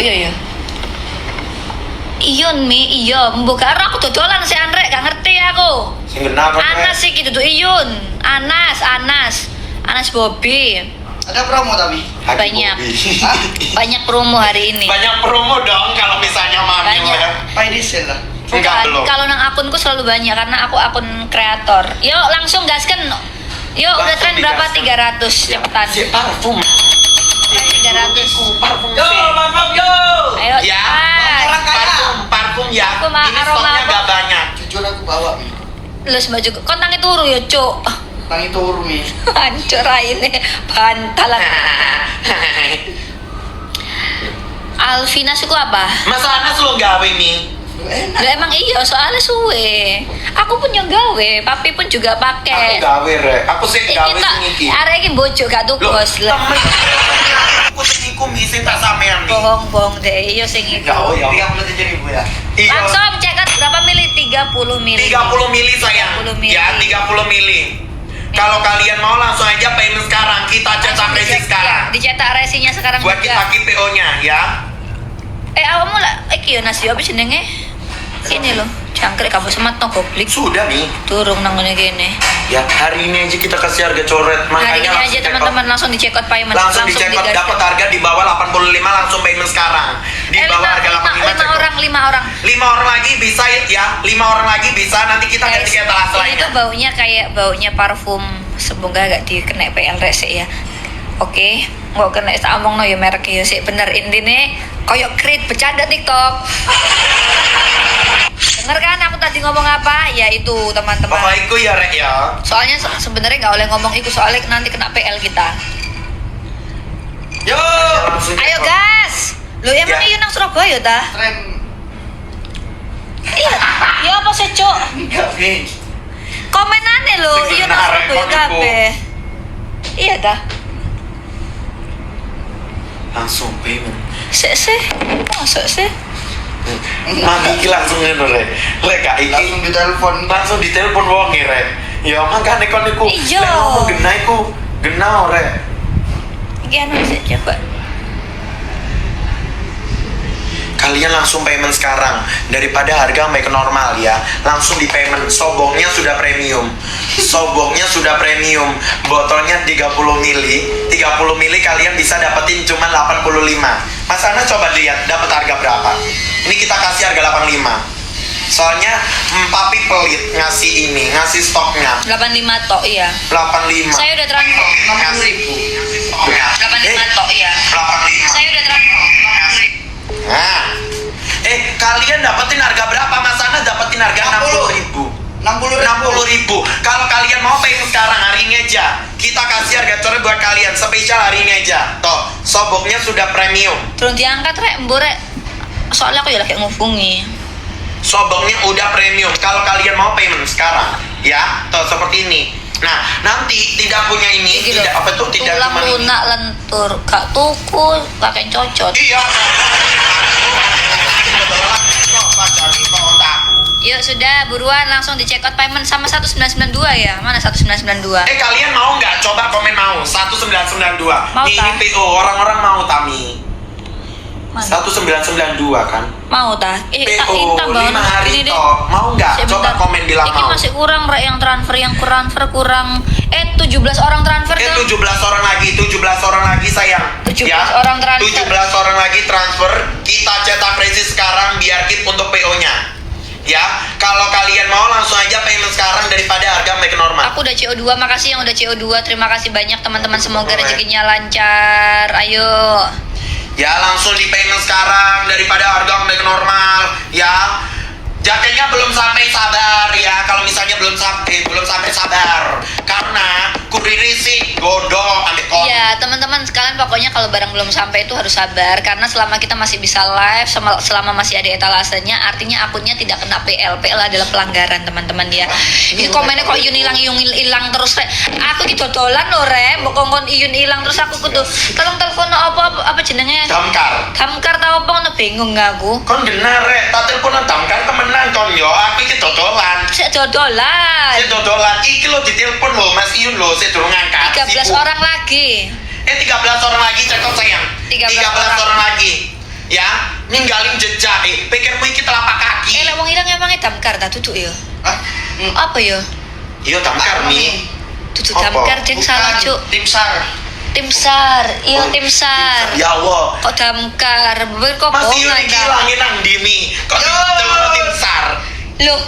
Iya. Iyon mi, iya, mbok karo aku dodolan si Andrek, gak ngerti aku. Sing genah kok. Anas sih gitu tuh Iyun. Anas Bobby. Ada promo tapi. Banyak. Banyak promo hari ini. Banyak promo dong kalau misalnya Mami. Banyak. Pay diesel lah. Enggak belum. Kalau nang akunku selalu banyak karena aku akun kreator. Yuk langsung gaskan. Yuk udah tren berapa? 300 cepetan. Si parfum. 300. Parfum. Yo, parfum yo. Ayo Ya. cepat. Orang kaya. Parfum ya. Parfum, Ini aroma stoknya apa? gak banyak. Jujur aku bawa mi. Lus baju kontangi turu ya, Cuk. Tangi turu mi. Hancur ini bantalan. Alvina suku apa? Mas Anas lo gawe nih. Enak. Lah emang iya soalnya suwe. Aku punya gawe, papi pun juga Aku pakai. gawe rek. Aku sih gawe Kita sing iki. arek iki bojo gak Loh, tukos lah. temen aku sing iku mi sing tak sampean nih. Bohong deh, iya sing itu. Ya oh ya. 37.000 ya. Iya. Langsung cekat berapa mili? 30 mili. 30 mili sayang. 30 mili. Ya, 30 mili. Kalau kalian mau langsung aja payment sekarang. Kita cetak resi sekarang. Dicetak resinya sekarang Buat juga. kita PO-nya ya. Awakmu lah iki yo nasi apa jenenge? Ini loh, jangkrik kamu semat no goblik. Sudah nih. Turung nang ngene kene. Ya, hari ini aja kita kasih harga coret. Makanya Hari ini langsung aja check out. teman-teman langsung dicek out payment. Langsung dicek out, digaskan. dapat harga di bawah 85 langsung payment sekarang. Di bawah harga 85 lima check out. orang. 5 orang lagi bisa ya. 5 orang lagi bisa, nanti kita ganti ke etalase Ini lainnya. tuh baunya kayak baunya parfum. Semoga gak dikena PL sih ya. Oke, nggak kena tak omong no ya merek ya sih bener intine koyok krit bercanda TikTok. Denger kan aku tadi ngomong apa? Ya itu teman-teman. Pokoknya itu ya rek ya. Soalnya sebenarnya nggak boleh ngomong itu soalnya nanti kena PL kita. Yo. Langsung check Ayo out. gas. Lo emang Ya. iya nang Surabaya ta? Tren. Iya. Ya apa sih cok? Enggak mi. Komenane lo Sing iya nang benar, Surabaya Eko. kabeh. Iya dah. Langsung payment. Sih. Masuk sih. Mami iki langsung ngono rek. Rek gak iki Langsung ditelepon. langsung ditelepon wong rek. Ya makane kon niku Iya. lek ngomong genah iku genah rek. Iki anu sih coba. Kalian langsung payment sekarang daripada harga make normal ya. Langsung di payment. Sobongnya sudah premium. Botolnya 30 mili. 30 mili kalian bisa dapetin cuma 85. Mas Ana coba lihat dapat harga berapa. Ini kita kasih harga 85. Soalnya papi pelit ngasih stoknya 85 tok iya. 85. Saya udah transfer. 60.000. Stoknya. 85 tok iya. 85. Saya udah transfer. Nah, kalian dapetin harga berapa? Mas Ana dapetin harga 60.000. 60.000. Kalau kalian mau payment sekarang hari ini aja, kita kasih harga coret buat kalian spesial hari ini aja. Toh, soboknya sudah premium. Turun diangkat rek, mbore. Soalnya aku ya lagi ngubungi. Soboknya udah premium. Kalau kalian mau payment sekarang, ya, toh seperti ini. Nah, nanti tidak punya ini, Iki tidak lho, apa tuh, tidak tulang cuma ini. lunak lentur, gak tuku, kakek cocot. Iya. Coba cari kontakku. Yuk sudah, buruan langsung di check out payment sama 1992 ya. Mana 1992? Kalian mau nggak? Coba komen mau. 1992. Mau, Ini tak? PO, orang-orang mau Tami. Mana? 1992 kan? Mau tah? PO tambah 5 hari ini deh. toh. Mau nggak? Coba Sebentar. komen bilang Ini mau. masih kurang rek yang transfer kurang 17 orang transfer tuh. 17 orang lagi, 17 orang lagi sayang. 17 orang transfer. 17 orang lagi transfer. Kita cetak resi sekarang biar keep untuk PO-nya. Ya, kalau kalian mau langsung aja payment sekarang daripada harga make normal. Aku udah CO2, makasih yang udah CO2. Terima kasih banyak teman-teman, semoga Boleh. rezekinya lancar. Ayo. Ya, langsung di payment sekarang daripada harga make normal. Ya, jaketnya belum sampai sabar ya. Kalau misalnya belum sampai sabar. Karena kurir sih godong ambil kon. Iya, teman-teman sekalian pokoknya kalau barang belum sampai itu harus sabar karena selama kita masih bisa live, selama masih ada etalasenya, artinya akunnya tidak kena PL. PL adalah pelanggaran, teman-teman ya. Ini komennya kok Iyun hilang terus rek. Aku iki dodolan lho rek, mbok kongkon Iyun hilang terus aku kudu tolong telepon apa jenenge? Damkar. Damkar tau apa ngono bingung aku. Kon benar rek, tak telepon damkar temenan kon yo. Aku iki dodolan. Sik dodolan. Si dodolan iki lo ditelepon lo Mas Iyun lo, saya durung ngangkat. 13 Sibuk. orang lagi. 13 orang lagi cekot sayang. 13 orang lagi. ya ninggalin jejak. Pikirmu iki telapak kaki. Lek wong ilang emangnya damkar ta duduk ya? Hah? Apa ya? Iya damkar nih. Duduk Apa? damkar jeng salah cuk. Tim SAR. Tim SAR, iya tim SAR. Ya Allah. Kok damkar? Bener kok Masih bohongan iki ta? langit nang dimi. Kok Yo. ditelur tim SAR? Loh,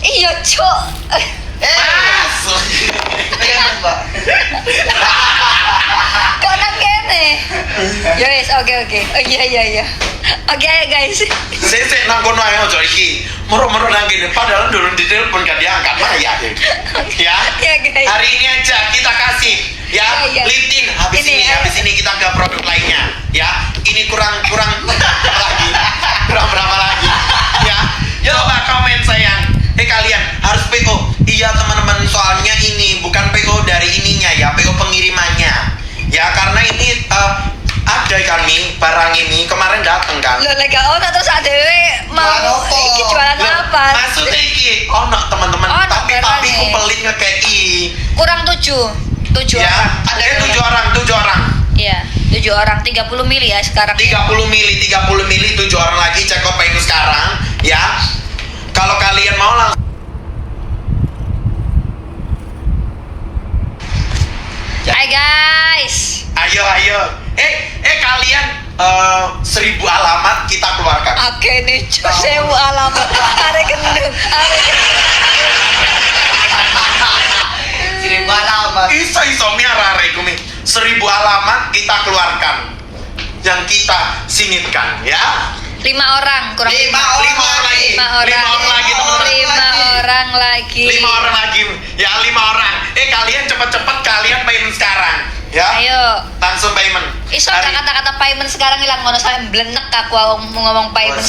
iya cuk. Mas. Pegangan, Mbak. Kok nang kene? Ya wis, oke. Oh iya. Oke ayo guys. Sesek nang kono ae ojo iki. Moro-moro nang kene padahal durung ditelepon gak diangkat mah ya. Ya. Ya guys. Hari ini aja kita kasih ya Iya. Liptin habis Ini, habis ini kita ke produk lainnya ya. Ini kurang lagi. Kurang berapa lagi? Ya. Coba komen sayang. Kalian harus PO. Iya teman-teman, soalnya ini bukan PO dari ininya ya, PO pengirimannya. Ya karena ini ada kami barang ini kemarin dateng kan. Loh, lega ono terus adewe mau Jualan apa? iki jualan Loh, apa? maksudnya iki ono teman-teman, Ono tapi barangnya. papiku pelit ngekei. Kurang 7 Ya, orang. ada 7 orang. Iya, 7 orang 30 mili ya sekarang. 30 mili 7 orang lagi cek apa itu sekarang ya. Kalau kalian mau langsung Hai guys. ayo. Kalian 1000 alamat kita keluarkan. Oke nih, sewu alamat. Are gendeng. Sini alamat. Iso miara rekumi 1000 alamat kita keluarkan. Yang kita singitkan ya. 5 orang kurang 5 5 orang lagi. 5 orang. 5 orang lagi teman-teman. 5 orang lagi. 5 orang lagi. Ya 5 orang. Kalian cepet-cepet kalian payment sekarang. Ya. Ayo. Langsung payment. Iso Hari- kata-kata payment sekarang hilang ngono saya blenek aku mau ngomong payment